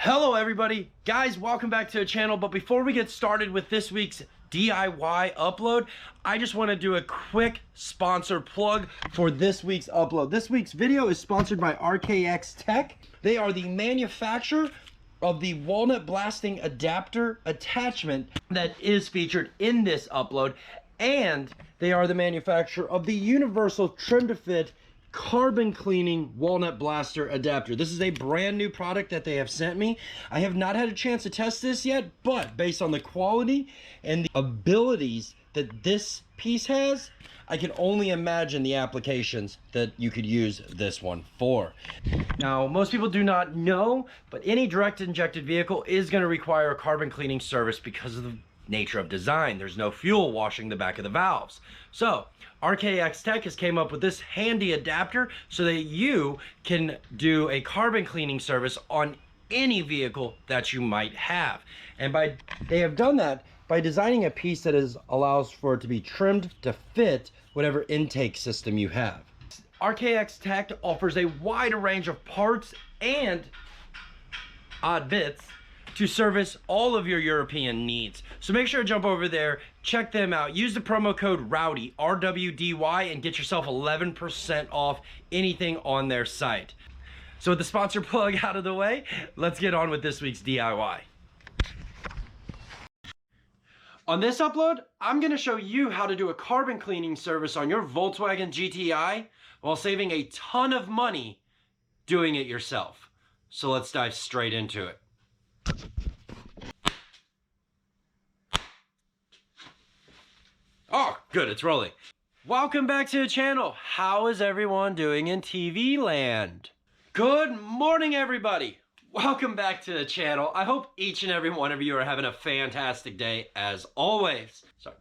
Hello everybody, guys, welcome back to the channel. But before we get started with this week's DIY upload, I just want to do a quick sponsor plug for this week's upload. This week's video is sponsored by RKX Tech. They are the manufacturer of the walnut blasting adapter attachment that is featured in this upload, and they are the manufacturer of the universal trim to fit carbon cleaning walnut blaster adapter. This is a brand new product that they have sent me. I have not had a chance to test this yet, but based on the quality and the abilities that this piece has, I can only imagine the applications that you could use this one for. Now, most people do not know, but any direct injected vehicle is going to require a carbon cleaning service because of the nature of design. There's no fuel washing the back of the valves. So RKX Tech has came up with this handy adapter so that you can do a carbon cleaning service on any vehicle that you might have. And they have done that by designing a piece that allows for it to be trimmed to fit whatever intake system you have. RKX Tech offers a wide range of parts and odd bits to service all of your European needs. So make sure to jump over there, check them out. Use the promo code RWDY, R-W-D-Y, and get yourself 11% off anything on their site. So with the sponsor plug out of the way, let's get on with this week's DIY. On this upload, I'm gonna show you how to do a carbon cleaning service on your Volkswagen GTI while saving a ton of money doing it yourself. So let's dive straight into it. Oh, good, it's rolling. Welcome back to the channel. How is everyone doing in TV land? Good morning, everybody. Welcome back to the channel. I hope each and every one of you are having a fantastic day as always. So,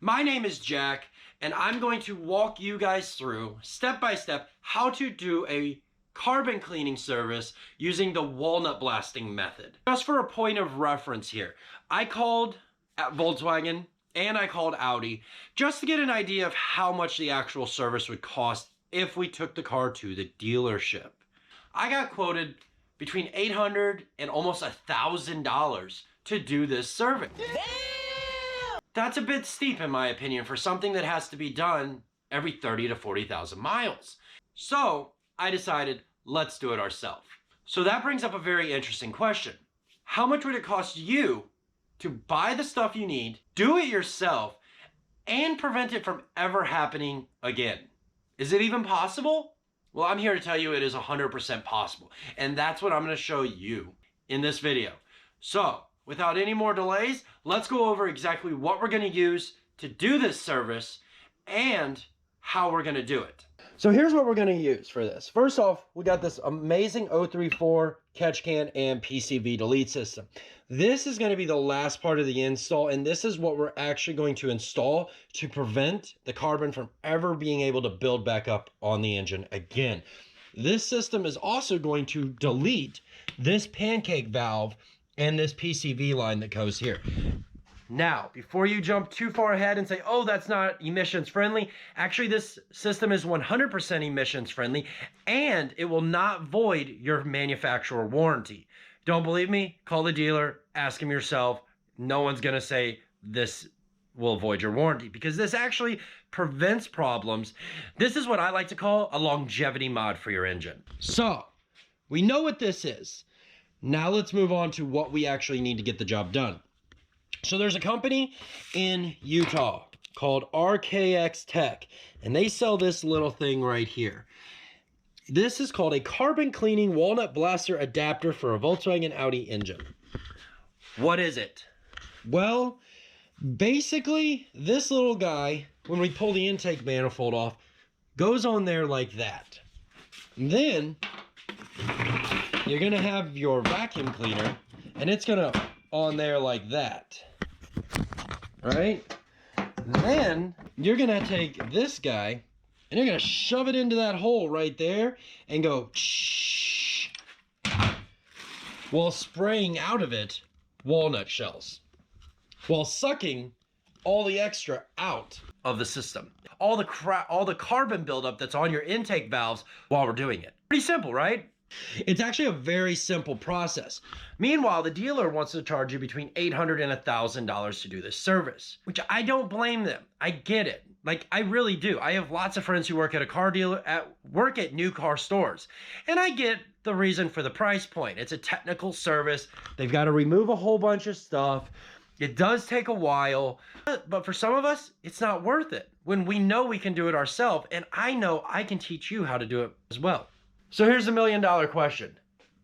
my name is Jack, and I'm going to walk you guys through step by step how to do a carbon cleaning service using the walnut blasting method. Just for a point of reference here, I called at Volkswagen and I called Audi just to get an idea of how much the actual service would cost if we took the car to the dealership. I got quoted between $800 and almost $1,000 to do this service. Damn! That's a bit steep in my opinion for something that has to be done every 30 to 40,000 miles. So I decided, let's do it ourselves. So that brings up a very interesting question. How much would it cost you to buy the stuff you need, do it yourself, and prevent it from ever happening again? Is it even possible? Well, I'm here to tell you it is 100% possible. And that's what I'm going to show you in this video. So without any more delays, let's go over exactly what we're going to use to do this service and how we're going to do it. So here's what we're going to use for this. First off, we got this amazing 034 catch can and PCV delete system. This is going to be the last part of the install, and this is what we're actually going to install to prevent the carbon from ever being able to build back up on the engine again. This system is also going to delete this pancake valve and this PCV line that goes here. Now, before you jump too far ahead and say, oh, that's not emissions friendly, actually this system is 100% emissions friendly and it will not void your manufacturer warranty. Don't believe me? Call the dealer, ask him yourself. No one's gonna say this will void your warranty because this actually prevents problems. This is what I like to call a longevity mod for your engine. So, we know what this is. Now let's move on to what we actually need to get the job done. So there's a company in Utah called RKX Tech, and they sell this little thing right here. This is called a carbon cleaning walnut blaster adapter for a Volkswagen Audi engine. What is it? Well, basically this little guy, when we pull the intake manifold off, goes on there like that. Then you're gonna have your vacuum cleaner, and it's gonna on there like that. Right? Then you're gonna take this guy and you're gonna shove it into that hole right there and go shh, while spraying out of it walnut shells, while sucking all the extra out of the system. All the carbon buildup that's on your intake valves while we're doing it. Pretty simple, right? It's actually a very simple process. Meanwhile, the dealer wants to charge you between $800 and $1,000 to do this service, which I don't blame them. I get it. Like, I really do. I have lots of friends who work at a car dealer, work at new car stores, and I get the reason for the price point. It's a technical service. They've got to remove a whole bunch of stuff. It does take a while, but for some of us, it's not worth it when we know we can do it ourselves, and I know I can teach you how to do it as well. So here's the $1 million question.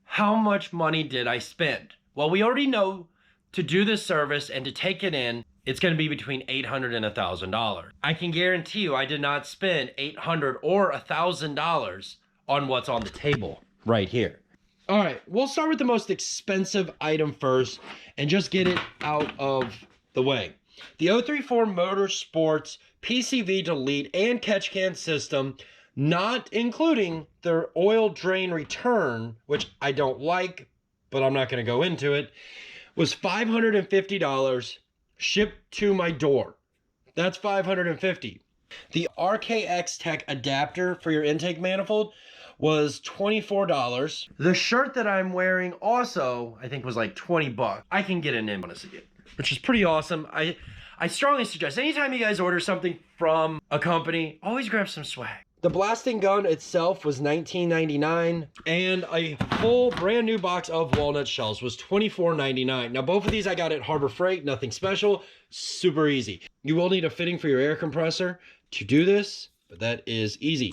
How much money did I spend? Well, we already know to do this service and to take it in, it's going to be between $800 and $1,000. I can guarantee you I did not spend $800 or $1,000 on what's on the table right here. All right, we'll start with the most expensive item first and just get it out of the way. The 034 Motorsports PCV delete and catch can system, not including their oil drain return, which I don't like, but I'm not going to go into it, was $550 shipped to my door. That's $550. The RKX Tech adapter for your intake manifold was $24. The shirt that I'm wearing also, I think, was like $20. I can get an bonus again, which is pretty awesome. I strongly suggest anytime you guys order something from a company, always grab some swag. The blasting gun itself was $19.99, and a full brand new box of walnut shells was $24.99. Now, both of these I got at Harbor Freight, nothing special, super easy. You will need a fitting for your air compressor to do this, but that is easy.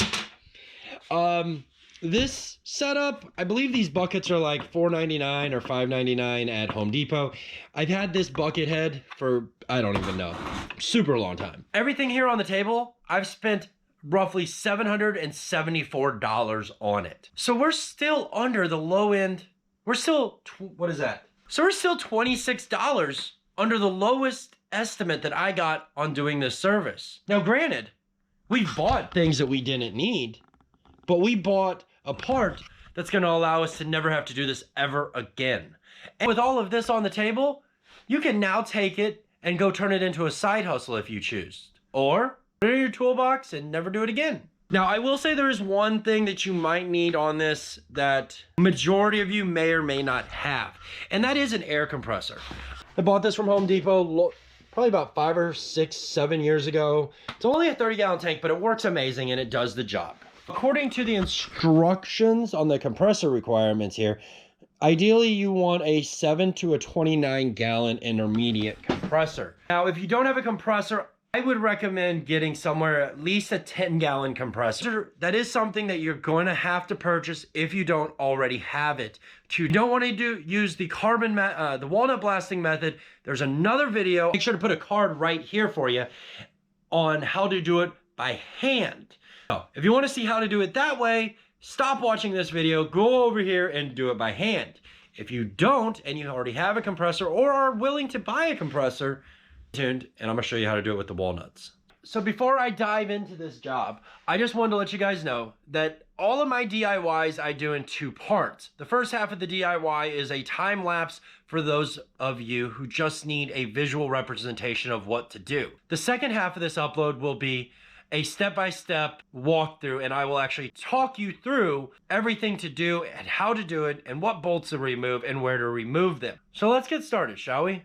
This setup, I believe these buckets are like $4.99 or $5.99 at Home Depot. I've had this bucket head for, I don't even know, super long time. Everything here on the table, I've spent roughly $774 on it. So we're still under the low end. We're still, what is that? So we're still $26 under the lowest estimate that I got on doing this service. Now, granted, we bought things that we didn't need, but we bought a part that's going to allow us to never have to do this ever again. And with all of this on the table, you can now take it and go turn it into a side hustle if you choose. Or put it in your toolbox and never do it again. Now, I will say there is one thing that you might need on this that majority of you may or may not have, and that is an air compressor. I bought this from Home Depot probably about 5 or 6, 7 years ago. It's only a 30-gallon tank, but it works amazing and it does the job. According to the instructions on the compressor requirements here, ideally you want a 7 to a 29-gallon intermediate compressor. Now, if you don't have a compressor, I would recommend getting somewhere at least a 10-gallon compressor. That is something that you're going to have to purchase if you don't already have it. You don't want to use the the walnut blasting method. There's another video. Make sure to put a card right here for you on how to do it by hand. So, if you want to see how to do it that way, stop watching this video, go over here and do it by hand. If you don't, and you already have a compressor or are willing to buy a compressor, tuned, and I'm gonna show you how to do it with the walnuts. So before I dive into this job, I just wanted to let you guys know that all of my DIYs I do in 2 parts. The first half of the DIY is a time lapse for those of you who just need a visual representation of what to do. The second half of this upload will be a step-by-step walkthrough, and I will actually talk you through everything to do and how to do it and what bolts to remove and where to remove them. So let's get started, shall we?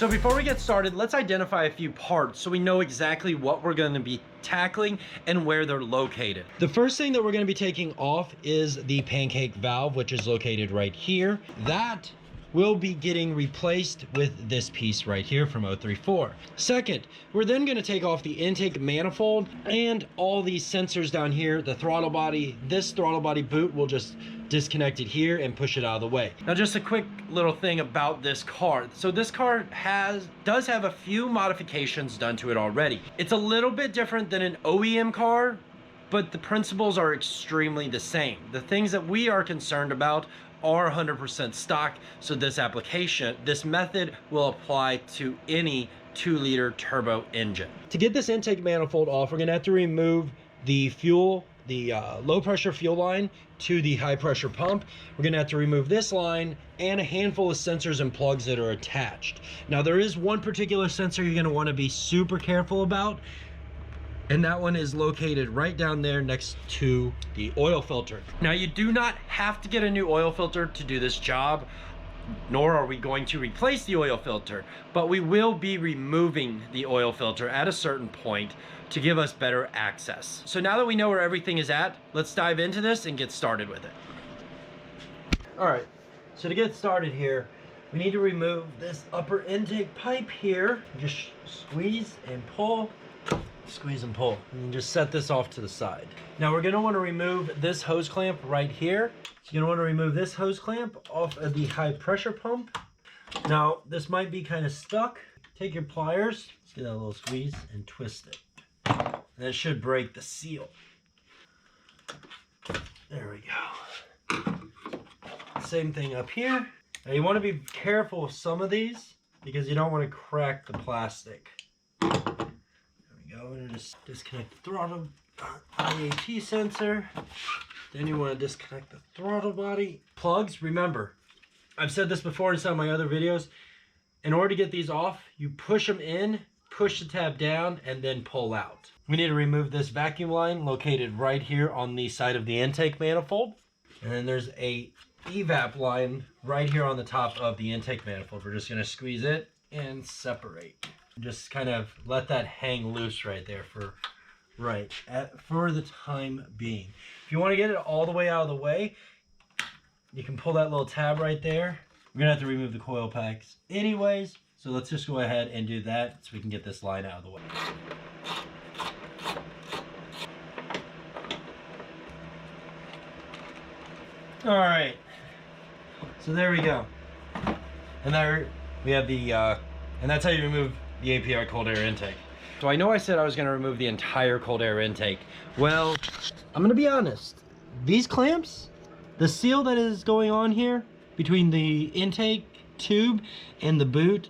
So before we get started, let's identify a few parts so we know exactly what we're going to be tackling and where they're located. The first thing that we're going to be taking off is the pancake valve, which is located right here. That will be getting replaced with this piece right here from 034. Second, we're then going to take off the intake manifold and all these sensors down here, the throttle body. This throttle body boot will just disconnect it here and push it out of the way. Now just a quick little thing about this car. So this car does have a few modifications done to it already. It's a little bit different than an OEM car, but the principles are extremely the same. The things that we are concerned about are 100% stock, so this method will apply to any 2-liter turbo engine. To get this intake manifold off, we're gonna have to remove the fuel, the low pressure fuel line to the high pressure pump. We're gonna have to remove this line and a handful of sensors and plugs that are attached. Now there is one particular sensor you're gonna wanna be super careful about, and that one is located right down there next to the oil filter. Now you do not have to get a new oil filter to do this job, nor are we going to replace the oil filter, but we will be removing the oil filter at a certain point to give us better access. So now that we know where everything is at, let's dive into this and get started with it. All right, so to get started here, we need to remove this upper intake pipe here. Just squeeze and pull. Squeeze and pull, and just set this off to the side. Now we're going to want to remove this hose clamp right here. So you're going to want to remove this hose clamp off of the high pressure pump. Now this might be kind of stuck. Take your pliers, let's get that little squeeze and twist it. And that should break the seal. There we go. Same thing up here. Now you want to be careful with some of these because you don't want to crack the plastic. We're going to just disconnect the throttle IAT sensor. Then you want to disconnect the throttle body. Plugs, remember, I've said this before in some of my other videos. In order to get these off, you push them in, push the tab down, and then pull out. We need to remove this vacuum line located right here on the side of the intake manifold. And then there's a evap line right here on the top of the intake manifold. We're just going to squeeze it and separate. Just kind of let that hang loose right there for the time being. If you want to get it all the way out of the way, you can pull that little tab right there. We're gonna have to remove the coil packs anyways, so let's just go ahead and do that so we can get this line out of the way. All right, so there we go. And there we have the and that's how you remove the API cold air intake. So I know I said I was going to remove the entire cold air intake. Well, I'm going to be honest. These clamps, the seal that is going on here between the intake tube and the boot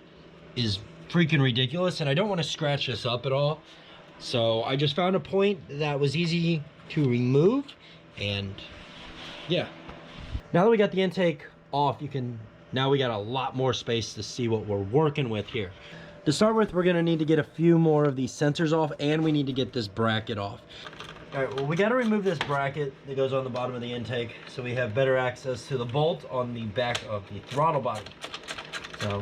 is freaking ridiculous, and I don't want to scratch this up at all. So I just found a point that was easy to remove, and yeah. Now that we got the intake off, now we got a lot more space to see what we're working with here. To start with, we're gonna need to get a few more of these sensors off, and we need to get this bracket off. All right, well, we gotta remove this bracket that goes on the bottom of the intake so we have better access to the bolt on the back of the throttle body. So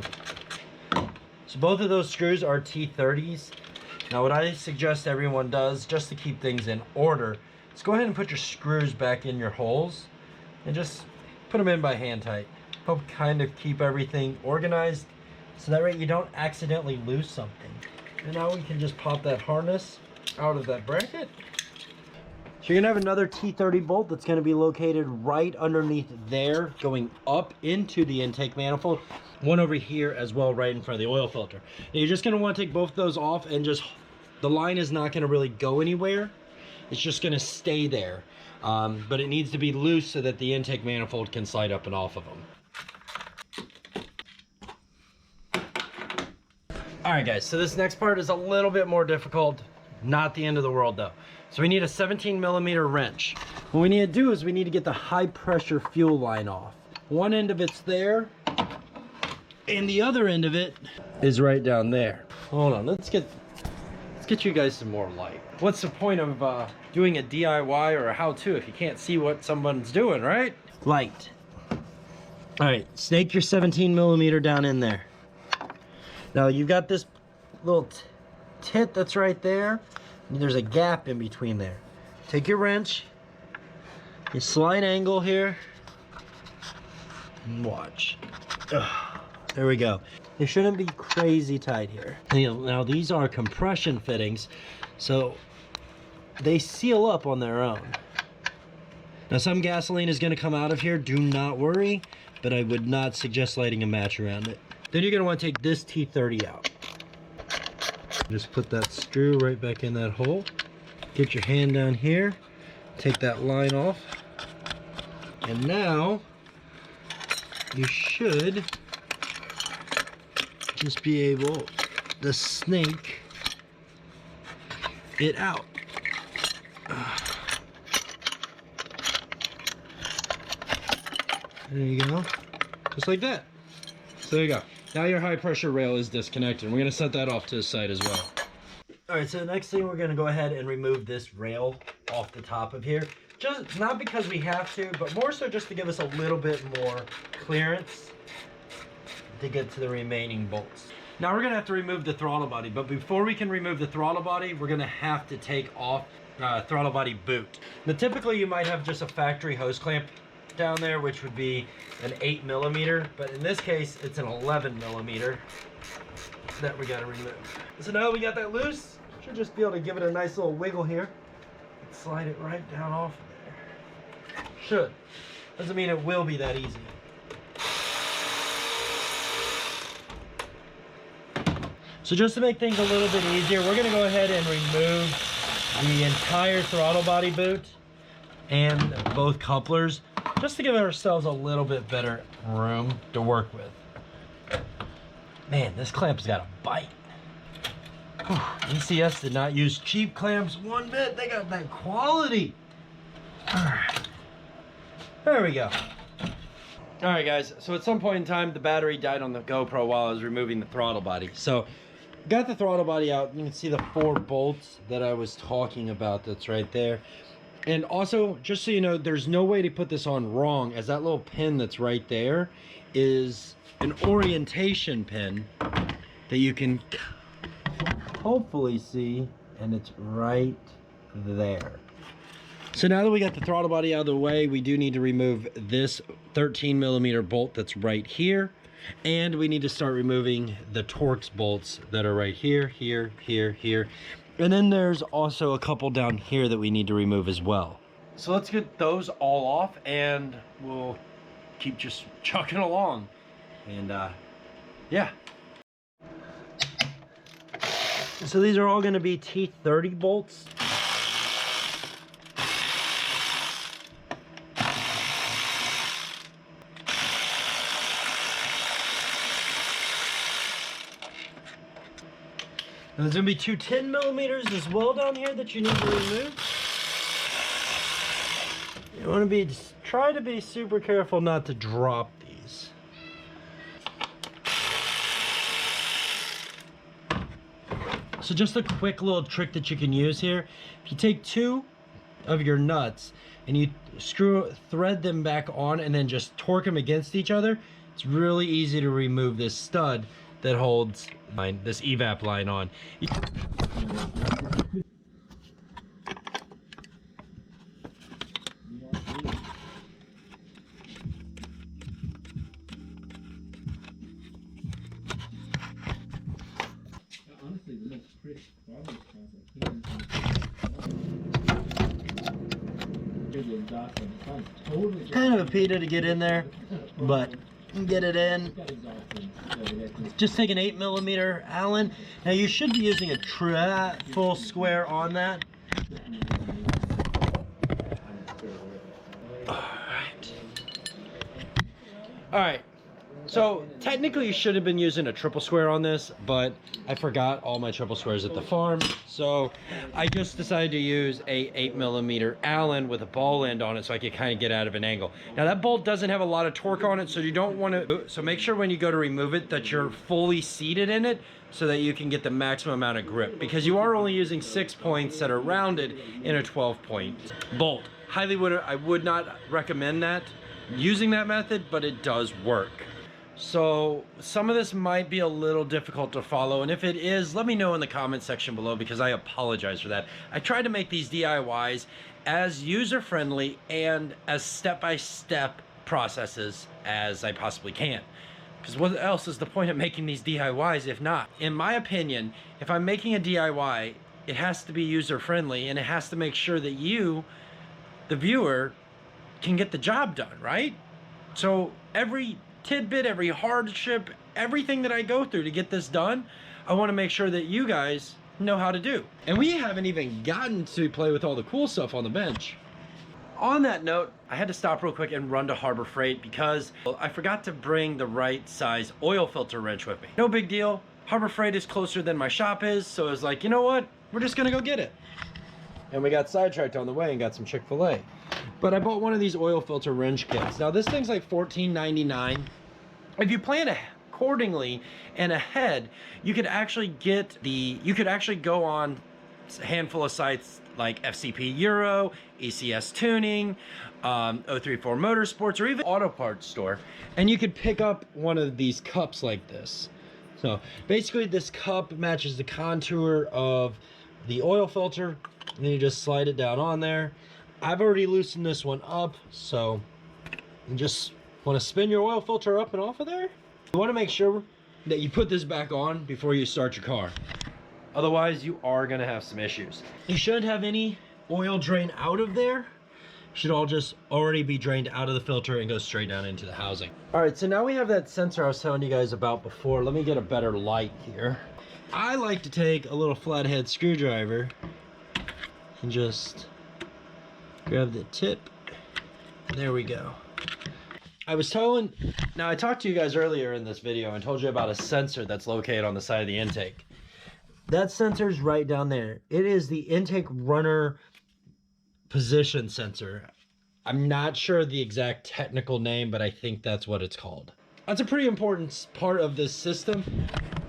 both of those screws are T30s. Now what I suggest everyone does, just to keep things in order, is go ahead and put your screws back in your holes and just put them in by hand tight. Help kind of keep everything organized, so that way you don't accidentally lose something. And now we can just pop that harness out of that bracket. So you're gonna have another T30 bolt that's gonna be located right underneath there, going up into the intake manifold. One over here as well, right in front of the oil filter. Now you're just gonna wanna take both of those off, and the line is not gonna really go anywhere. It's just gonna stay there. But it needs to be loose so that the intake manifold can slide up and off of them. All right, guys, so this next part is a little bit more difficult. Not the end of the world, though. So we need a 17mm wrench. What we need to do is we need to get the high pressure fuel line off. One end of it's there, and the other end of it is right down there. Hold on, let's get you guys some more light. What's the point of doing a DIY or a how-to if you can't see what someone's doing, right? Light. All right, snake your 17mm down in there. Now you've got this little tit that's right there, and there's a gap in between there. Take your wrench, you slight angle here, and watch. Ugh, there we go. It shouldn't be crazy tight here. Now these are compression fittings, so they seal up on their own. Now some gasoline is going to come out of here, do not worry, but I would not suggest lighting a match around it. Then you're going to want to take this T30 out. Just put that screw right back in that hole. Get your hand down here, take that line off, and now you should just be able to snake it out. There you go, just like that. So there you go. Now your high pressure rail is disconnected. We're gonna set that off to the side as well. All right, so the next thing we're gonna go ahead and remove this rail off the top of here. Just not because we have to, but more so just to give us a little bit more clearance to get to the remaining bolts. Now we're gonna have to remove the throttle body, but before we can remove the throttle body, we're gonna have to take off throttle body boot. Now typically you might have just a factory hose clamp down there, which would be an 8mm, but in this case it's an 11mm that we gotta remove. So now we got that loose, should just be able to give it a nice little wiggle here. Slide it right down off of there. Should. Doesn't mean it will be that easy. So just to make things a little bit easier, we're gonna go ahead and remove the entire throttle body boot and both couplers, just to give ourselves a little bit better room to work with. Man, this clamp's got a bite. Whew, ECS did not use cheap clamps one bit. They got that quality. All right, there we go. All right, guys, so at some point in time, the battery died on the GoPro while I was removing the throttle body. So got the throttle body out. You can see the 4 bolts that I was talking about that's right there. And also, just so you know, there's no way to put this on wrong, as that little pin that's right there is an orientation pin that you can hopefully see, and it's right there. So now that we got the throttle body out of the way, we do need to remove this 13mm bolt that's right here, and we need to start removing the Torx bolts that are right here, here, here, here. And then there's also a couple down here that we need to remove as well. So let's get those all off and we'll keep just chucking along. And yeah. So these are all going to be T30 bolts. And there's going to be 2 10mm as well down here that you need to remove. You want to try to be super careful not to drop these. So just a quick little trick that you can use here. If you take 2 of your nuts and you thread them back on and then just torque them against each other, it's really easy to remove this stud that holds this evap line on. Kind of a pita to get in there, but get it in. Just take an 8mm Allen. Now you should be using a full square on that. All right. So technically you should have been using a triple square on this, but I forgot all my triple squares at the farm. So I just decided to use a 8mm Allen with a ball end on it so I could kind of get out of an angle. Now that bolt doesn't have a lot of torque on it, so you don't want to, so make sure when you go to remove it that you're fully seated in it so that you can get the maximum amount of grip, because you are only using 6 points that are rounded in a 12-point bolt. I would not recommend that, using that method, but it does work. So some of this might be a little difficult to follow, and if it is, let me know in the comment section below, because I apologize for that. I try to make these DIYs as user-friendly and as step-by-step processes as I possibly can. Because what else is the point of making these DIYs if not? In my opinion, if I'm making a DIY, it has to be user-friendly, and it has to make sure that you, the viewer, can get the job done, right? So every tidbit, every hardship, everything that I go through to get this done, I want to make sure that you guys know how to do. And we haven't even gotten to play with all the cool stuff on the bench. On that note, I had to stop real quick and run to Harbor Freight because I forgot to bring the right size oil filter wrench with me. No big deal. Harbor Freight is closer than my shop is, so I was like, you know what? We're just gonna go get it. And we got sidetracked on the way and got some Chick-fil-A. But I bought one of these oil filter wrench kits. Now this thing's like $14.99. If you plan accordingly and ahead, you could actually go on a handful of sites like FCP Euro, ECS Tuning, 034 Motorsports, or even Auto Parts Store, and you could pick up one of these cups like this. So basically this cup matches the contour of the oil filter, and then you just slide it down on there. I've already loosened this one up, so you just want to spin your oil filter up and off of there. You want to make sure that you put this back on before you start your car. Otherwise, you are going to have some issues. You shouldn't have any oil drain out of there. Should all just already be drained out of the filter and go straight down into the housing. All right, so now we have that sensor I was telling you guys about before. Let me get a better light here. I like to take a little flathead screwdriver and just grab the tip. There we go. Now I talked to you guys earlier in this video and told you about a sensor that's located on the side of the intake. That sensor's right down there. It is the intake runner position sensor. I'm not sure the exact technical name, but I think that's what it's called. That's a pretty important part of this system,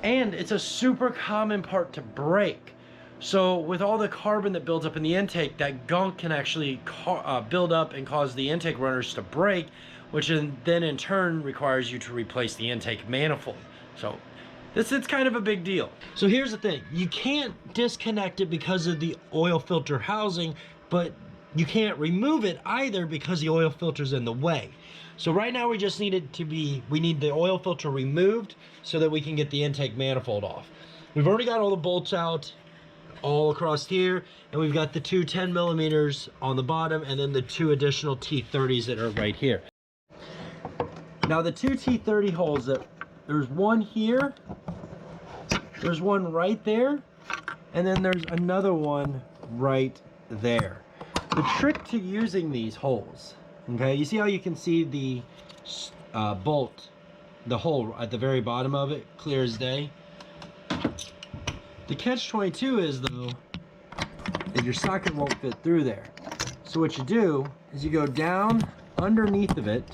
and it's a super common part to break. So with all the carbon that builds up in the intake, that gunk can actually build up and cause the intake runners to break, which then in turn requires you to replace the intake manifold. So it's kind of a big deal. So here's the thing. You can't disconnect it because of the oil filter housing, but you can't remove it either because the oil filter's in the way. So right now we just need the oil filter removed so that we can get the intake manifold off. We've already got all the bolts out all across here, and we've got the two 10 millimeters on the bottom, and then the two additional T30s that are right here. Now the two T30 holes, there's one here, there's one right there, and then there's another one right there. The trick to using these holes, okay, you see how you can see the bolt, the hole at the very bottom of it, clear as day? The catch-22 is, though, that your socket won't fit through there. So what you do is you go down underneath of it.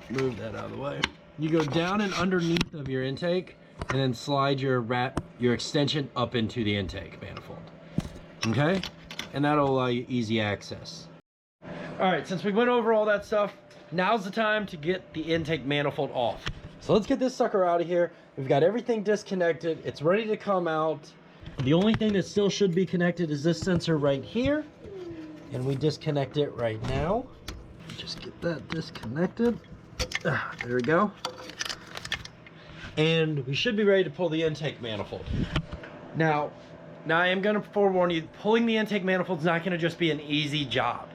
Move that out of the way. You go down and underneath of your intake, and then slide your extension up into the intake manifold. Okay? And that'll allow you easy access. Alright, since we went over all that stuff, now's the time to get the intake manifold off. So let's get this sucker out of here. We've got everything disconnected. It's ready to come out. The only thing that still should be connected is this sensor right here. And we disconnect it right now. Just get that disconnected. There we go. And we should be ready to pull the intake manifold. Now I am going to forewarn you, pulling the intake manifold is not going to just be an easy job.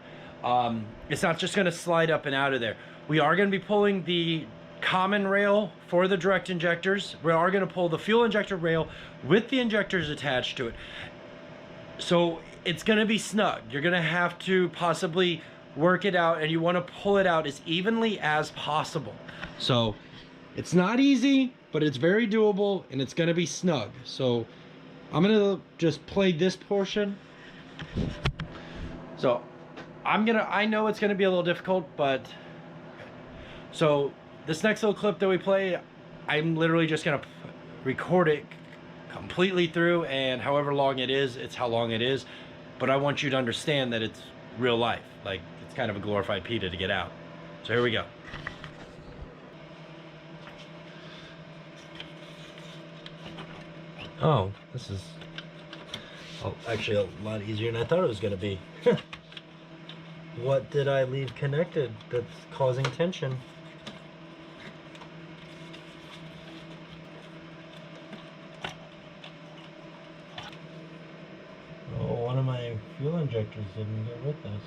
It's not just going to slide up and out of there. We are going to be pulling the common rail for the direct injectors. We are going to pull the fuel injector rail with the injectors attached to it. So it's going to be snug. You're going to have to possibly work it out, and you want to pull it out as evenly as possible. So it's not easy, but it's very doable, and it's going to be snug. So I'm going to just play this portion. So I know it's going to be a little difficult, but so this next little clip that we play, I'm literally just going to record it completely through, and however long it is, it's how long it is. But I want you to understand that it's real life. Like, it's kind of a glorified PETA to get out. So here we go. Oh, this is actually a lot easier than I thought it was going to be. What did I leave connected that's causing tension? Oh, one of my fuel injectors didn't go with this.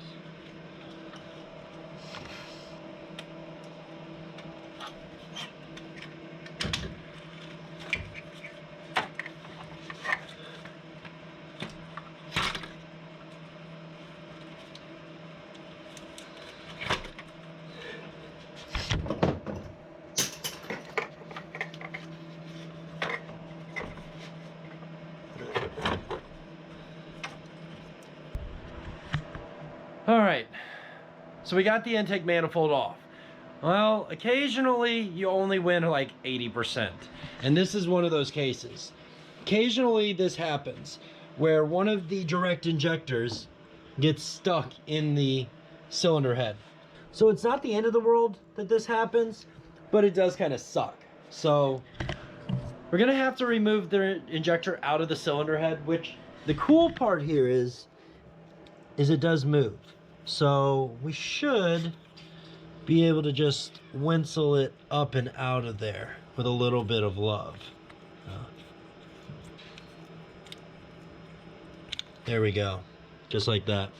All right, so we got the intake manifold off. Well, occasionally you only win like 80%. And this is one of those cases. Occasionally this happens where one of the direct injectors gets stuck in the cylinder head. So it's not the end of the world that this happens, but it does kind of suck. So we're gonna have to remove the injector out of the cylinder head, which the cool part here is it does move. So we should be able to just winsel it up and out of there with a little bit of love. There we go, just like that.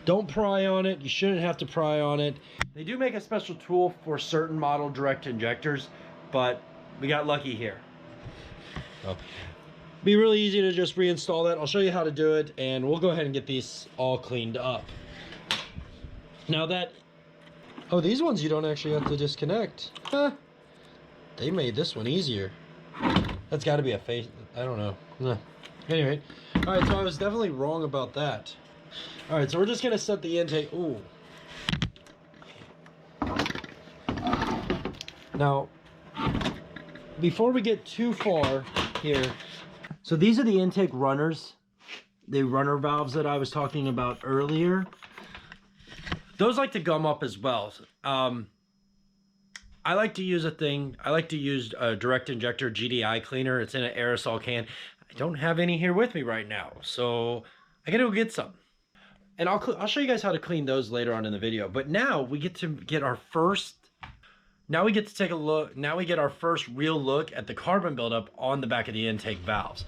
Don't pry on it. You shouldn't have to pry on it. They do make a special tool for certain model direct injectors, but we got lucky here. Oh. Be really easy to just reinstall that. I'll show you how to do it, and we'll go ahead and get these all cleaned up. Now that, oh, these ones you don't actually have to disconnect. Huh. They made this one easier. That's got to be a face, I don't know. Anyway, all right, so I was definitely wrong about that. All right, so we're just gonna set the intake. Ooh. Now, before we get too far here, so these are the intake runners, the runner valves that I was talking about earlier. Those like to gum up as well. I like to use a direct injector GDI cleaner. It's in an aerosol can. I don't have any here with me right now, so I gotta go get some. And I'll show you guys how to clean those later on in the video. But now we get to get our first, now we get to take a look, now we get our first real look at the carbon buildup on the back of the intake valves.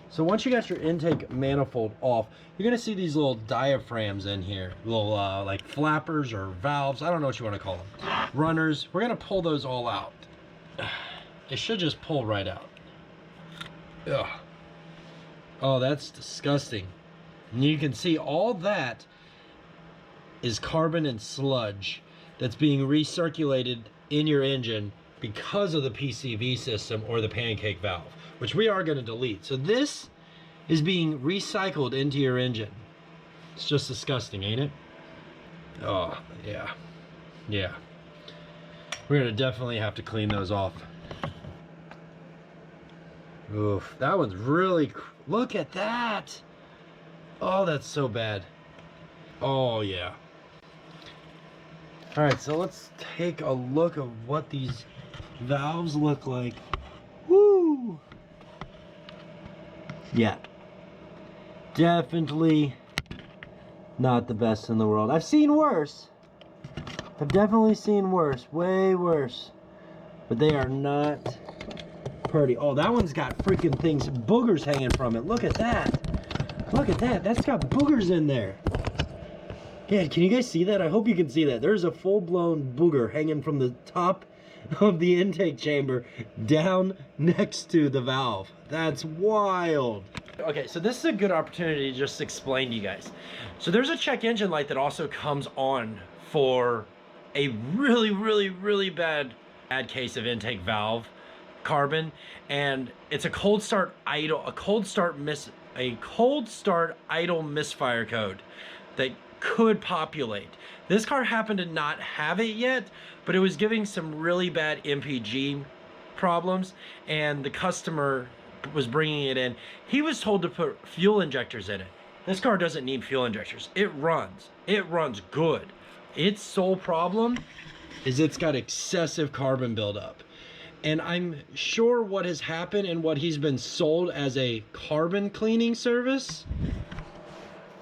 So once you got your intake manifold off, you're gonna see these little diaphragms in here, little like flappers or valves, I don't know what you wanna call them. Runners, we're gonna pull those all out. It should just pull right out. Ugh. Oh, that's disgusting. And you can see all that is carbon and sludge that's being recirculated in your engine because of the PCV system or the pancake valve, which we are going to delete. So this is being recycled into your engine. It's just disgusting, ain't it? Oh, yeah. Yeah. We're going to definitely have to clean those off. Oof, that one's really, look at that. Oh, that's so bad. Oh, yeah. All right, so let's take a look at what these valves look like. Woo! Yeah. Definitely not the best in the world. I've seen worse. I've definitely seen worse, way worse. But they are not pretty. Oh, that one's got freaking things, boogers hanging from it. Look at that. Look at that. That's got boogers in there. Yeah, can you guys see that? I hope you can see that. There's a full-blown booger hanging from the top of the intake chamber down next to the valve. That's wild. Okay, so this is a good opportunity to just explain to you guys. So there's a check engine light that also comes on for a really bad case of intake valve carbon, and it's a cold start idle misfire code that could populate. This car happened to not have it yet, but it was giving some really bad MPG problems, and the customer was bringing it in. He was told to put fuel injectors in it. This car doesn't need fuel injectors. It runs good. its sole problem is it's got excessive carbon buildup. And I'm sure what has happened and what he's been sold as a carbon cleaning service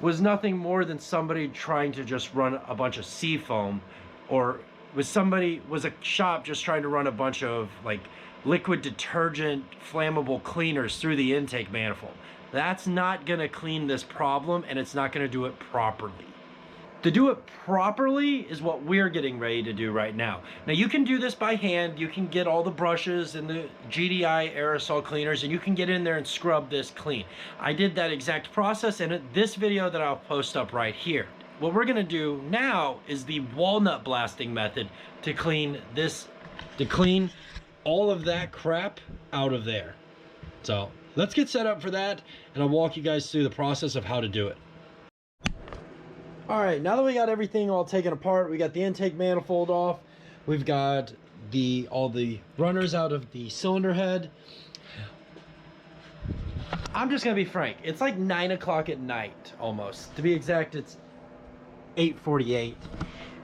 was nothing more than somebody trying to just run a bunch of seafoam, or was a shop just trying to run a bunch of like liquid detergent flammable cleaners through the intake manifold. That's not gonna clean this problem, and it's not gonna do it properly. To do it properly is what we're getting ready to do right now. Now you can do this by hand. You can get all the brushes and the GDI aerosol cleaners, and you can get in there and scrub this clean. I did that exact process in this video that I'll post up right here. What we're gonna do now is the walnut blasting method to clean all of that crap out of there. So let's get set up for that, and I'll walk you guys through the process of how to do it. All right, now that we got everything all taken apart, we got the intake manifold off, we've got all the runners out of the cylinder head. I'm just gonna be frank, it's like 9 o'clock at night almost. To be exact, it's 8:48,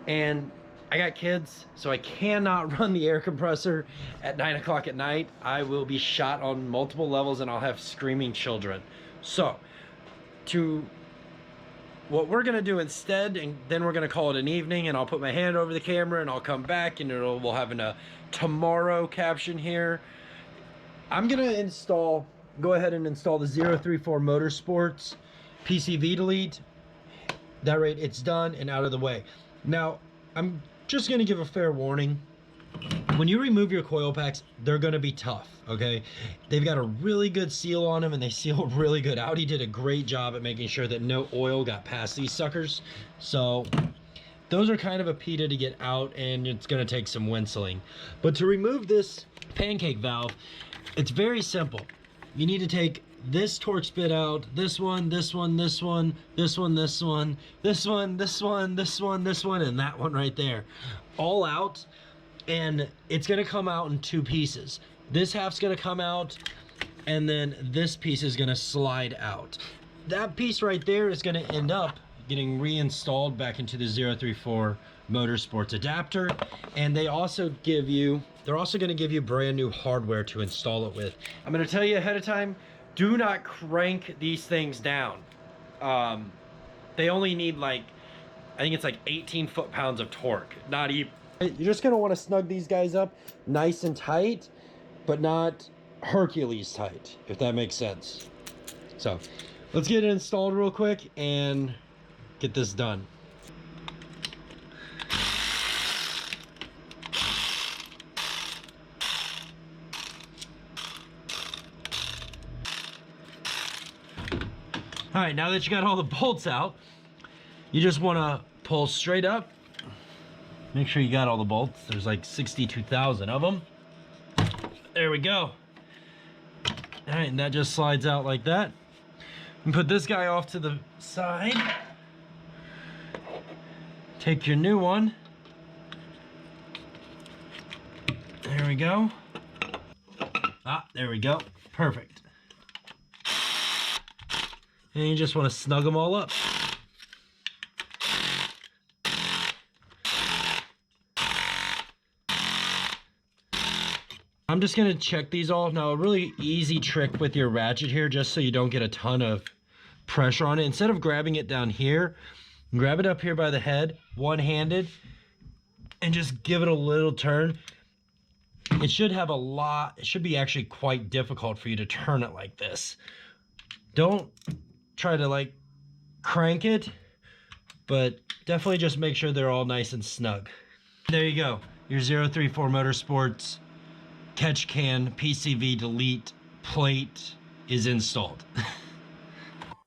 and I got kids, so I cannot run the air compressor at 9 o'clock at night. I will be shot on multiple levels, and I'll have screaming children. So what we're gonna do instead, and then we're gonna call it an evening, and I'll put my hand over the camera and I'll come back, and we'll have a tomorrow caption here. I'm gonna go ahead and install the 034 Motorsports PCV delete. That way it's done and out of the way. Now, I'm just gonna give a fair warning. When you remove your coil packs, they're gonna be tough, okay? They've got a really good seal on them, and they seal really good. Audi did a great job at making sure that no oil got past these suckers. So those are kind of a PETA to get out, and it's gonna take some winseling. But to remove this pancake valve, it's very simple. You need to take this Torx bit out, this one, this one, this one, this one, this one, this one, this one, this one, this one, and that one right there. All out. And it's gonna come out in 2 pieces. This half's gonna come out, and then this piece is gonna slide out. That piece right there is gonna end up getting reinstalled back into the 034 Motorsports adapter. And they're also gonna give you brand new hardware to install it with. I'm gonna tell you ahead of time, do not crank these things down. They only need I think it's like 18 foot-pounds of torque, not even. You're just gonna wanna snug these guys up nice and tight, but not Hercules tight, if that makes sense. So let's get it installed real quick and get this done. All right, now that you got all the bolts out, you just wanna pull straight up. Make sure you got all the bolts. There's like 62,000 of them. There we go. All right, and that just slides out like that. And put this guy off to the side. Take your new one. There we go. There we go. Perfect. And you just want to snug them all up. I'm just gonna check these off. Now, a really easy trick with your ratchet here, just so you don't get a ton of pressure on it. Instead of grabbing it down here, grab it up here by the head, one-handed, and just give it a little turn. It should be actually quite difficult for you to turn it like this. Don't try to crank it, but definitely just make sure they're all nice and snug. There you go, your 034 Motorsports catch can PCV delete plate is installed.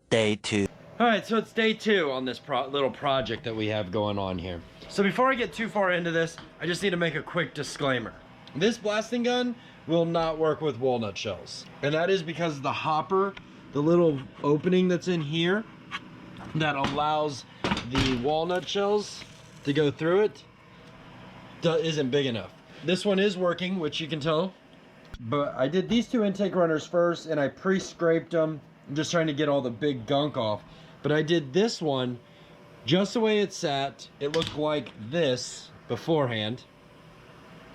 Day 2. All right, so it's day 2 on this little project that we have going on here. So before I get too far into this, I just need to make a quick disclaimer. This blasting gun will not work with walnut shells. And that is because the hopper, the little opening that's in here that allows the walnut shells to go through it isn't big enough. This one is working, which you can tell, but I did these 2 intake runners first, and I pre-scraped them. I'm just trying to get all the big gunk off. But I did this one just the way it's sat, it looked like this beforehand.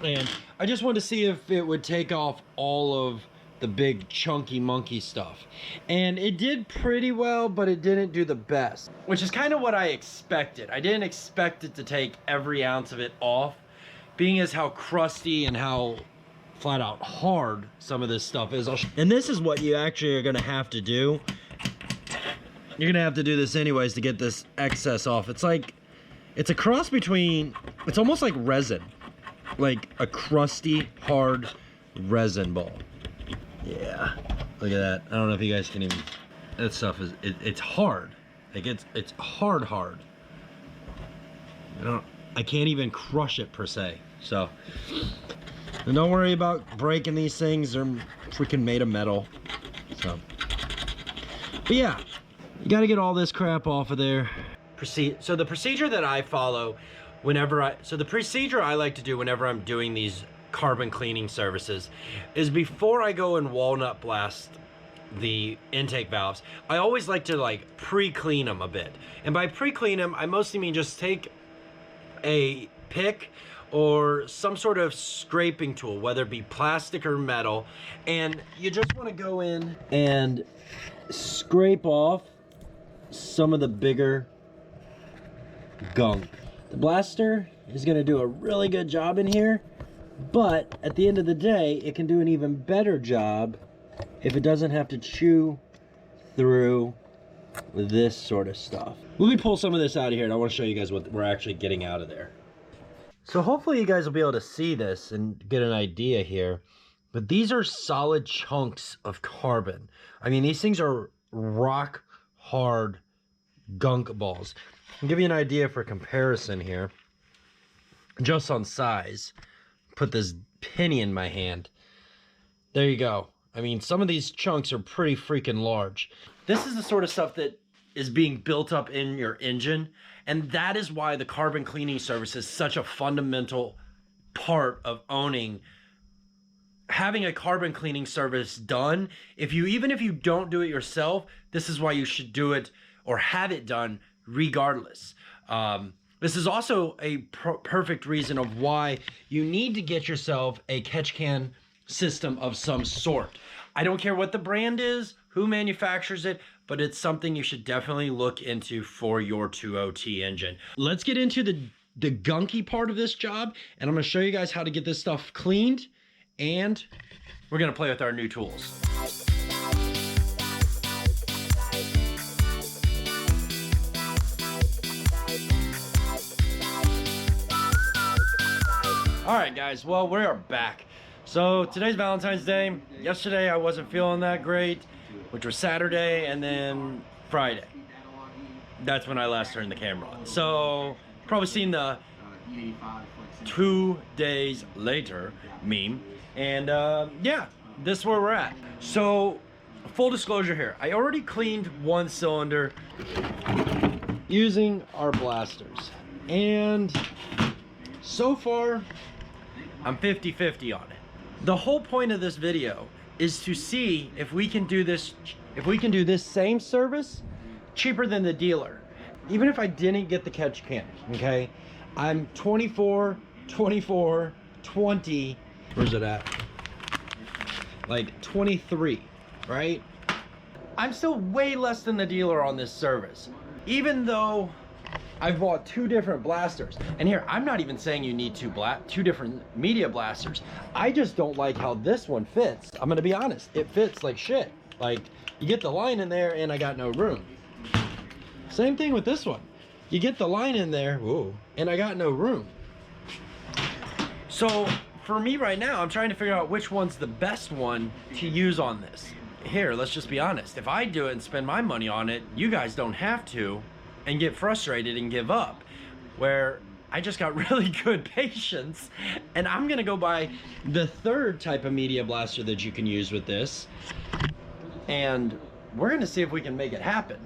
And I just wanted to see if it would take off all of the big chunky monkey stuff. And it did pretty well, but it didn't do the best, which is kind of what I expected. I didn't expect it to take every ounce of it off, being as how crusty and how flat out hard some of this stuff is. And this is what you actually are gonna have to do. You're gonna have to do this anyways to get this excess off. It's like, it's a cross between, it's almost like resin. Like a crusty, hard resin ball. Yeah, look at that. I don't know if you guys can even, that stuff is, it's hard. Like it's hard. I can't even crush it per se. So, and don't worry about breaking these things. They're freaking made of metal. So, but yeah, you gotta get all this crap off of there. So the procedure that I follow the procedure I like to do whenever I'm doing these carbon cleaning services is before I go and walnut blast the intake valves, I always like to like pre-clean them a bit. And by pre-clean them, I mostly mean just take a pick or some sort of scraping tool, whether it be plastic or metal, and you just want to go in and scrape off some of the bigger gunk. The blaster is going to do a really good job in here, but at the end of the day, it can do an even better job if it doesn't have to chew through this sort of stuff. Let me pull some of this out of here, and I want to show you guys what we're actually getting out of there. So hopefully you guys will be able to see this and get an idea here, but these are solid chunks of carbon. I mean, these things are rock hard gunk balls. I'll give you an idea for comparison here. Just on size, put this penny in my hand. There you go. I mean, some of these chunks are pretty freaking large. This is the sort of stuff that is being built up in your engine, and that is why the carbon cleaning service is such a fundamental part of having a carbon cleaning service done. Even if you don't do it yourself, this is why you should do it or have it done regardless. This is also a perfect reason of why you need to get yourself a catch can system of some sort. I don't care what the brand is, who manufactures it, but it's something you should definitely look into for your 2.0T engine. Let's get into the gunky part of this job, and I'm gonna show you guys how to get this stuff cleaned, and we're gonna play with our new tools. All right, guys, well, we are back. So today's Valentine's Day. Yesterday I wasn't feeling that great, which was Saturday, and then Friday. That's when I last turned the camera on. So probably seen the 2 days later meme. And yeah, this is where we're at. So full disclosure here, I already cleaned one cylinder using our blasters. And so far, I'm 50-50 on it. The whole point of this video is to see if we can do this same service cheaper than the dealer. Even if I didn't get the catch can, okay? I'm 24, 20. Where's it at? Like 23, right? I'm still way less than the dealer on this service. Even though I've bought 2 different blasters. And here, I'm not even saying you need 2 different media blasters. I just don't like how this one fits. I'm gonna be honest, it fits like shit. Like, you get the line in there and I got no room. Same thing with this one. You get the line in there, whoa, and I got no room. So, for me right now, I'm trying to figure out which one's the best one to use on this. Here, let's just be honest. If I do it and spend my money on it, you guys don't have to, and get frustrated and give up. Where I just got really good patience, and I'm gonna go buy the 3rd type of media blaster that you can use with this, and we're gonna see if we can make it happen.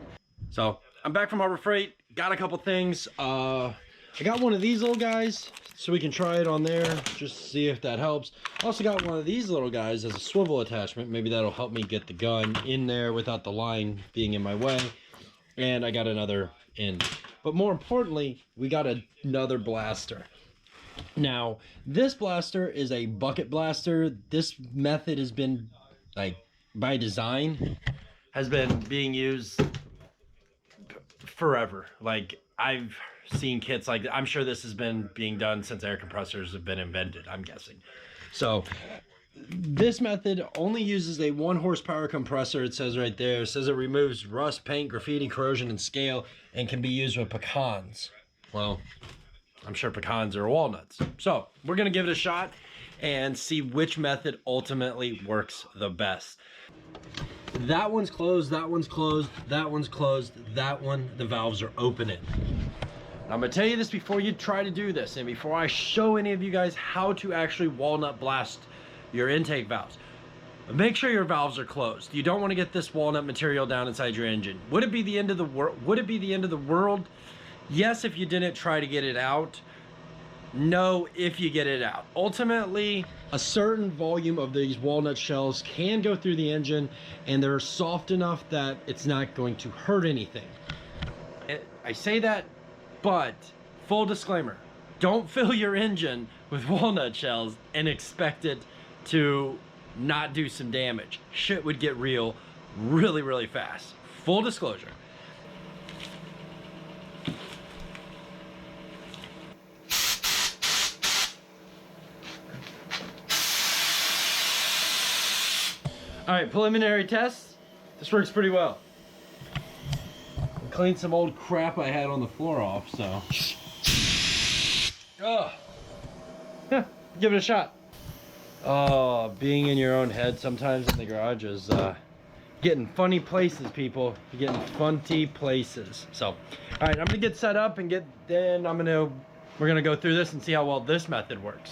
So I'm back from Harbor Freight, got a couple things. I got one of these little guys so we can try it on there, just see if that helps. Also got one of these little guys as a swivel attachment. Maybe that'll help me get the gun in there without the line being in my way. And I got another end but more importantly, we got another blaster. Now, this blaster is a bucket blaster. This method has been, like, by design, has been being used forever. Like, I've seen kits like, I'm sure this has been being done since air compressors have been invented, I'm guessing. So this method only uses a 1 horsepower compressor. It says right there, it says it removes rust, paint, graffiti, corrosion, and scale, and can be used with pecans. Well, I'm sure pecans are walnuts. So we're gonna give it a shot and see which method ultimately works the best. That one's closed, that one's closed, that one's closed, that one, the valves are opening. I'm gonna tell you this before you try to do this, and before I show any of you guys how to actually walnut blast your intake valves. Make sure your valves are closed. You don't want to get this walnut material down inside your engine. Would it be the end of the world? Would it be the end of the world? Yes, if you didn't try to get it out. No, if you get it out. Ultimately, a certain volume of these walnut shells can go through the engine, and they're soft enough that it's not going to hurt anything. I say that, but full disclaimer, don't fill your engine with walnut shells and expect it to not do some damage. Shit would get real really, really fast. Full disclosure. All right, preliminary test. This works pretty well. I cleaned some old crap I had on the floor off, so. Oh. Yeah, give it a shot. Oh, being in your own head sometimes in the garage is getting funny places, people. You're getting funny places. So, all right, I'm gonna get set up and we're gonna go through this and see how well this method works.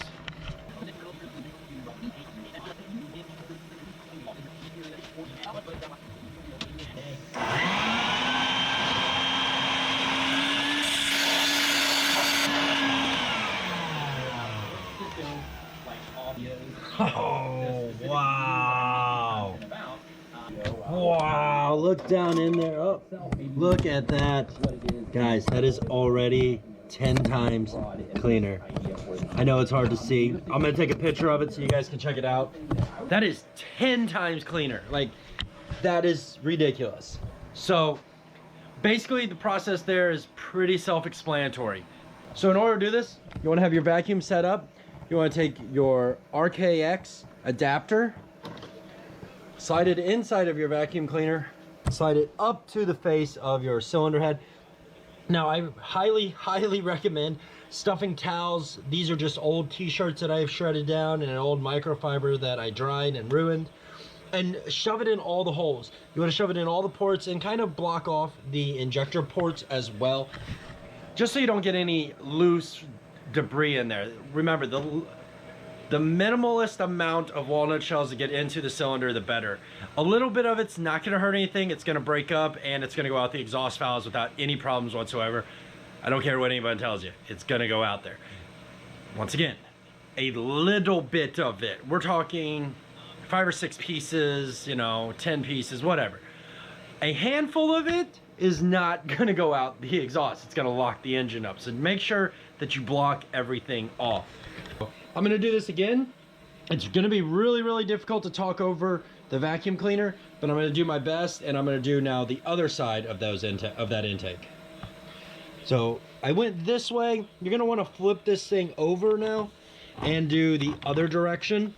Oh, wow. Wow, look down in there. Oh, look at that. Guys, that is already 10 times cleaner. I know it's hard to see. I'm gonna take a picture of it so you guys can check it out. That is 10 times cleaner. Like, that is ridiculous. So, basically the process there is pretty self-explanatory. So in order to do this, you wanna have your vacuum set up. You want to take your RKX adapter, slide it inside of your vacuum cleaner, slide it up to the face of your cylinder head. Now, I highly, highly recommend stuffing towels. These are just old t-shirts that I've shredded down and an old microfiber that I dried and ruined. And shove it in all the holes. You want to shove it in all the ports and kind of block off the injector ports as well, just so you don't get any loose debris in there. Remember, the minimalist amount of walnut shells to get into the cylinder, the better. A little bit of it's not going to hurt anything. It's going to break up and it's going to go out the exhaust valves without any problems whatsoever. I don't care what anybody tells you. It's going to go out there. Once again, a little bit of it. We're talking 5 or 6 pieces, 10 pieces, whatever. A handful of it is not going to go out the exhaust. It's going to lock the engine up. So make sure that you block everything off. I'm going to do this again. It's going to be really, really difficult to talk over the vacuum cleaner, but I'm going to do my best, and I'm going to do now the other side of that intake. So I went this way. You're going to want to flip this thing over now and do the other direction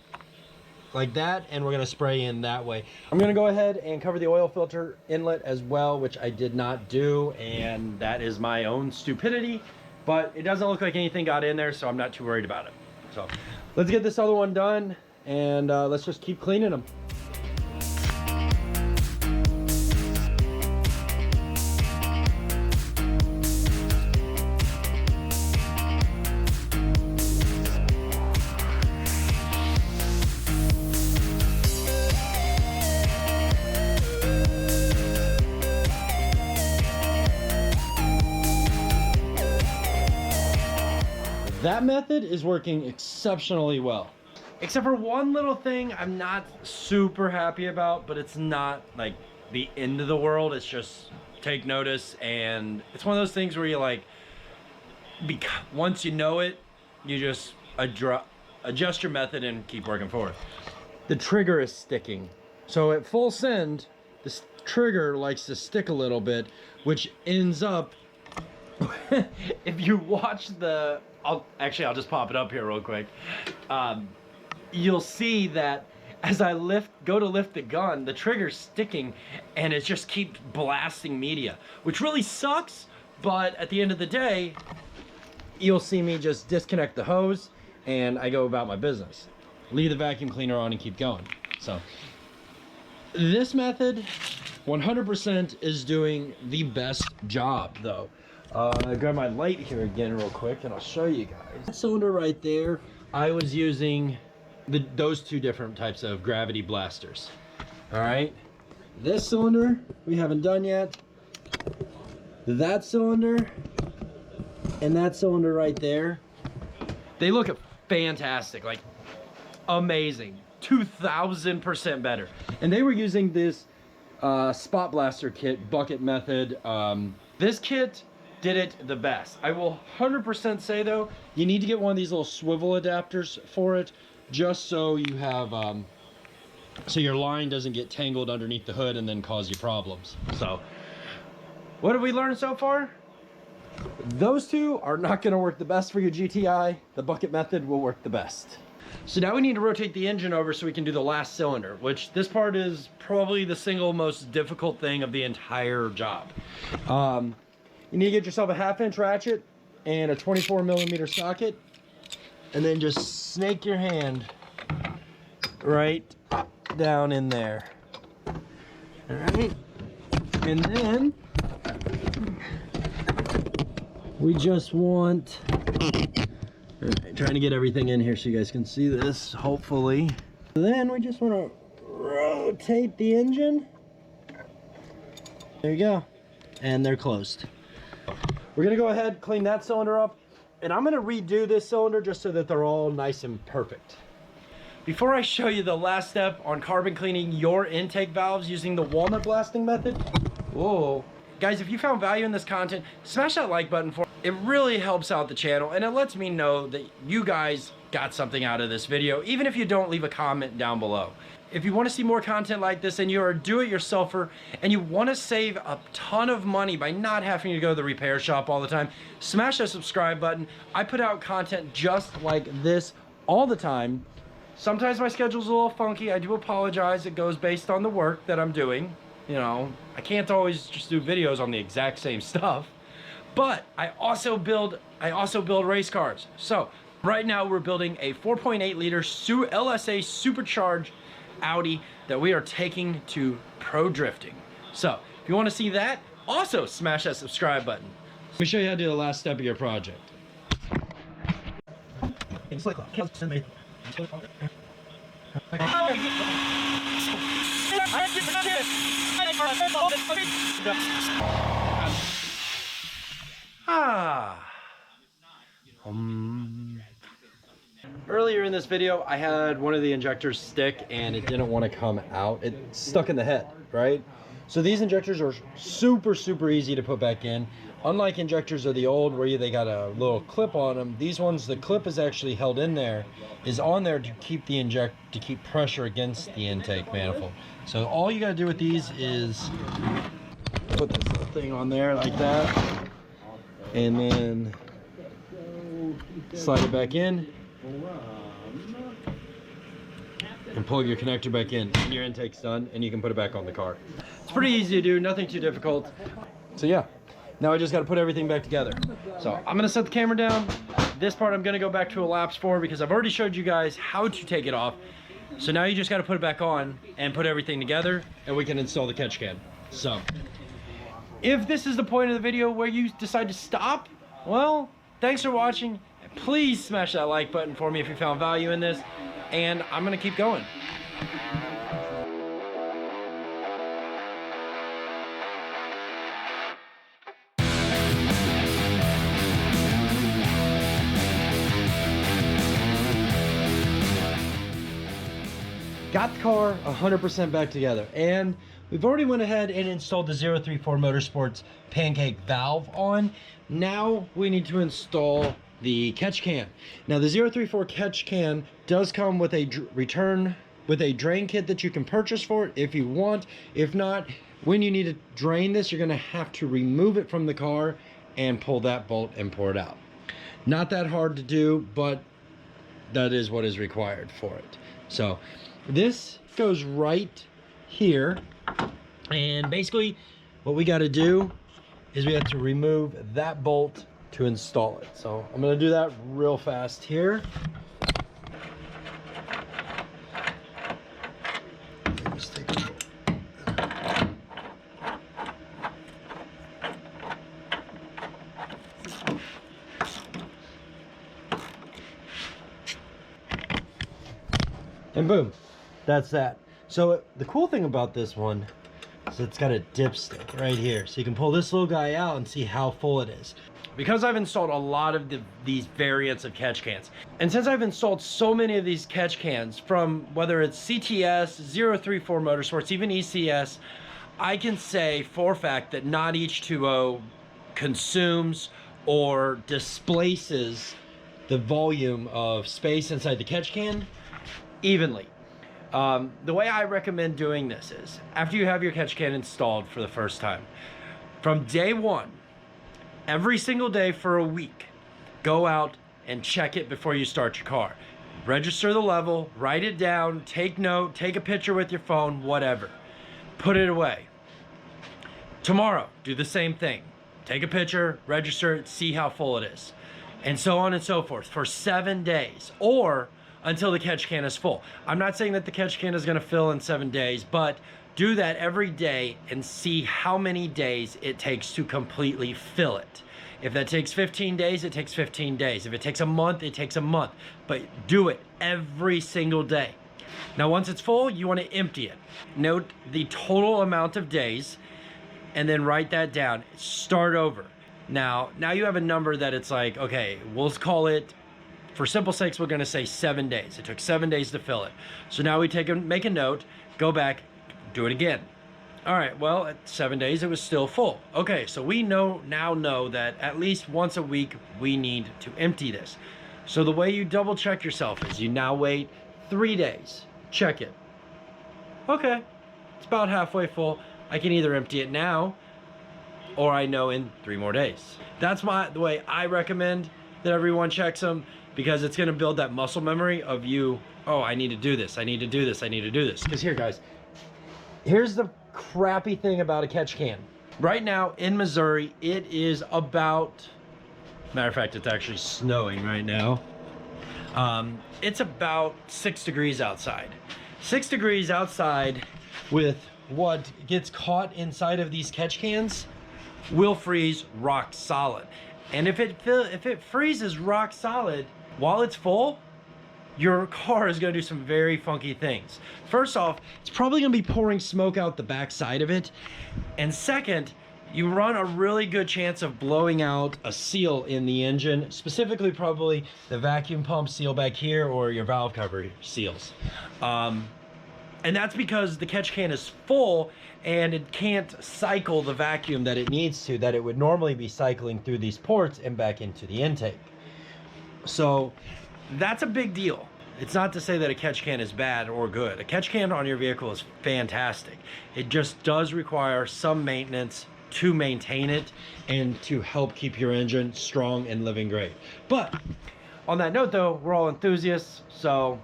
like that, and we're going to spray in that way. I'm going to go ahead and cover the oil filter inlet as well, which I did not do, and that is my own stupidity, but it doesn't look like anything got in there, so I'm not too worried about it. So let's get this other one done, and let's just keep cleaning them. That method is working exceptionally well. Except for one little thing I'm not super happy about, but it's not like the end of the world. It's just take notice, and it's one of those things where you like, once you know it, you just adjust your method and keep working forward. The trigger is sticking. So at full send, this trigger likes to stick a little bit, which ends up, if you watch the, I'll just pop it up here real quick. You'll see that as I go to lift the gun, the trigger's sticking and it just keeps blasting media, which really sucks. But at the end of the day, you'll see me just disconnect the hose and I go about my business. Leave the vacuum cleaner on and keep going. So this method 100% is doing the best job though. I grab my light here again real quick and I'll show you guys. That cylinder right there, I was using those two different types of gravity blasters. All right, this cylinder we haven't done yet. That cylinder and that cylinder right there, they look fantastic, like amazing, 2000% better. And they were using this spot blaster kit, bucket method. This kit did it the best. I will 100% say though, you need to get one of these little swivel adapters for it, just so you have, so your line doesn't get tangled underneath the hood and then cause you problems. So, what have we learned so far? Those two are not gonna work the best for your GTI. The bucket method will work the best. So now we need to rotate the engine over so we can do the last cylinder, which this part is probably the single most difficult thing of the entire job. You need to get yourself a 1/2-inch ratchet and a 24mm socket, and then just snake your hand right down in there. All right, and then we just want, trying to get everything in here so you guys can see this, hopefully. Then we just want to rotate the engine. There you go, and they're closed. We're gonna go ahead, clean that cylinder up, and I'm gonna redo this cylinder just so that they're all nice and perfect. Before I show you the last step on carbon cleaning your intake valves using the walnut blasting method, whoa. Guys, if you found value in this content, smash that like button for me. It really helps out the channel and it lets me know that you guys got something out of this video, even if you don't leave a comment down below. If you want to see more content like this and you're a do-it-yourselfer and you want to save a ton of money by not having to go to the repair shop all the time, smash that subscribe button. I put out content just like this all the time. Sometimes my schedule's a little funky. I do apologize. It goes based on the work that I'm doing. You know, I can't always just do videos on the exact same stuff. But I also build race cars. So right now we're building a 4.8 liter LSA supercharged Audi that we are taking to pro drifting. So if you want to see that, also smash that subscribe button. Let me show you how to do the last step of your project. Earlier in this video, I had one of the injectors stick and it didn't want to come out. It stuck in the head, right? So these injectors are super easy to put back in. Unlike injectors of the old where they got a little clip on them, these ones, the clip is actually held in there, is on there to keep keep pressure against the intake manifold. So all you gotta do with these is put this little thing on there like that, and then slide it back in and plug your connector back in, and your intake's done and you can put it back on the car. It's pretty easy to do, nothing too difficult. So yeah, now I just got to put everything back together. So I'm gonna set the camera down. This part I'm gonna go back to a laps for because I've already showed you guys how to take it off. So now you just got to put it back on and put everything together and we can install the catch can. So if this is the point of the video where you decide to stop, well, thanks for watching. Please smash that like button for me if you found value in this, and I'm gonna keep going. Got the car 100% back together, and we've already went ahead and installed the 034 Motorsports pancake valve on. Now we need to install the catch can. Now the 034 catch can does come with a drain kit that you can purchase for it if you want. If not, when you need to drain this, you're gonna have to remove it from the car and pull that bolt and pour it out. Not that hard to do, but that is what is required for it. So this goes right here, and basically what we got to do is we have to remove that bolt to install it. So I'm going to do that real fast here. Just take a bolt. And boom, that's that. So the cool thing about this one is it's got a dipstick right here. So you can pull this little guy out and see how full it is. Because I've installed a lot of these variants of catch cans, and since I've installed so many of these catch cans, from whether it's CTS, 034 Motorsports, even ECS, I can say for a fact that not each 2.0 consumes or displaces the volume of space inside the catch can evenly. The way I recommend doing this is, after you have your catch can installed for the first time, from day one, every single day for a week, go out and check it before you start your car. Register the level, write it down, take note, take a picture with your phone, whatever. Put it away. Tomorrow, do the same thing. Take a picture, register it, see how full it is. And so on and so forth for 7 days, or until the catch can is full. I'm not saying that the catch can is gonna fill in 7 days, but do that every day and see how many days it takes to completely fill it. If that takes 15 days, it takes 15 days. If it takes a month, it takes a month. But do it every single day. Now, once it's full, you wanna empty it. Note the total amount of days and then write that down. Start over. Now you have a number that it's like, okay, we'll call it, for simple sakes, we're gonna say 7 days. It took 7 days to fill it. So now we make a note, go back, do it again. All right, well, at 7 days, it was still full. Okay, so we now know that at least once a week, we need to empty this. So the way you double check yourself is you now wait 3 days, check it. Okay, it's about halfway full. I can either empty it now, or I know in 3 more days. That's the way I recommend that everyone checks them, because it's gonna build that muscle memory of you, oh, I need to do this, I need to do this, I need to do this. Because here, guys, here's the crappy thing about a catch can. Right now in Missouri, it is about, matter of fact, it's actually snowing right now. It's about 6 degrees outside. 6 degrees outside with what gets caught inside of these catch cans will freeze rock solid. And if it freezes rock solid while it's full, your car is gonna do some very funky things. First off, it's probably gonna be pouring smoke out the back side of it. And second, you run a really good chance of blowing out a seal in the engine, specifically probably the vacuum pump seal back here or your valve cover seals. And that's because the catch can is full and it can't cycle the vacuum that it needs to, that it would normally be cycling through these ports and back into the intake. So that's a big deal. It's not to say that a catch can is bad or good. A catch can on your vehicle is fantastic. It just does require some maintenance to maintain it and to help keep your engine strong and living great. But on that note though, we're all enthusiasts, so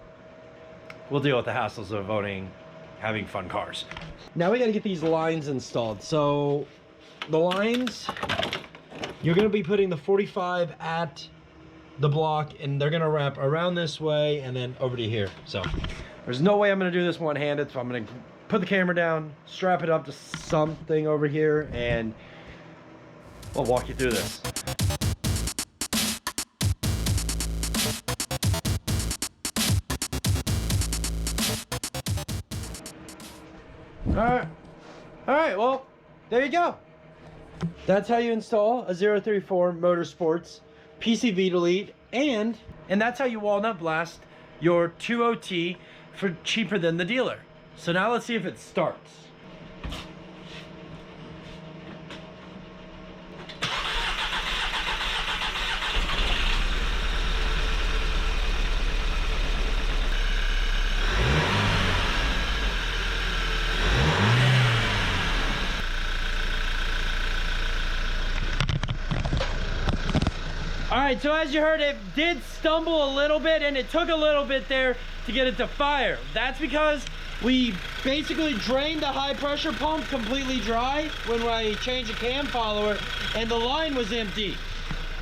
we'll deal with the hassles of having fun cars. Now we gotta get these lines installed. So the lines, you're gonna be putting the 45 at the block and they're gonna wrap around this way and then over to here. So there's no way I'm gonna do this one-handed, so I'm gonna put the camera down, strap it up to something over here, and I'll walk you through this. All right, well, there you go. That's how you install a 034 Motorsports PCV delete, and that's how you walnut blast your 2.0T for cheaper than the dealer. So now let's see if it starts. right, so as you heard, it did stumble a little bit, and it took a little bit there to get it to fire. That's because we basically drained the high pressure pump completely dry when I changed the cam follower, and the line was empty.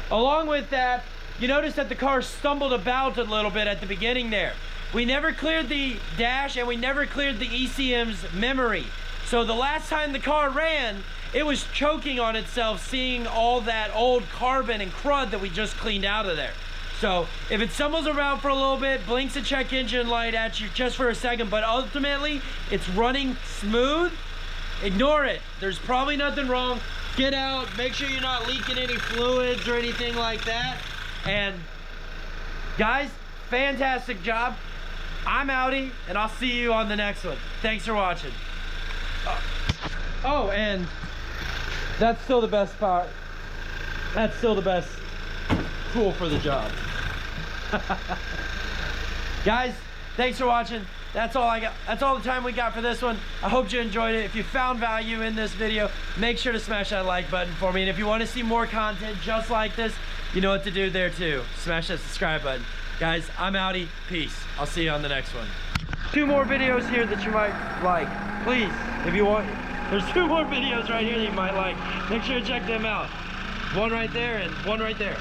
Along with that, you notice that the car stumbled about a little bit at the beginning there. We never cleared the dash, and we never cleared the ECM's memory. So the last time the car ran, it was choking on itself, seeing all that old carbon and crud that we just cleaned out of there. So if it stumbles around for a little bit, blinks a check engine light at you just for a second, but ultimately it's running smooth, ignore it. There's probably nothing wrong. Get out, make sure you're not leaking any fluids or anything like that. And guys, fantastic job. I'm Audi, and I'll see you on the next one. Thanks for watching. Oh, and that's still the best part. That's still the best tool for the job. Guys, thanks for watching. That's all I got. That's all the time we got for this one. I hope you enjoyed it. If you found value in this video, make sure to smash that like button for me. And if you want to see more content just like this, you know what to do there too. Smash that subscribe button. Guys, I'm Audi. Peace. I'll see you on the next one. 2 more videos here that you might like. Please, if you want. There's 2 more videos right here that you might like. Make sure to check them out. One right there and one right there.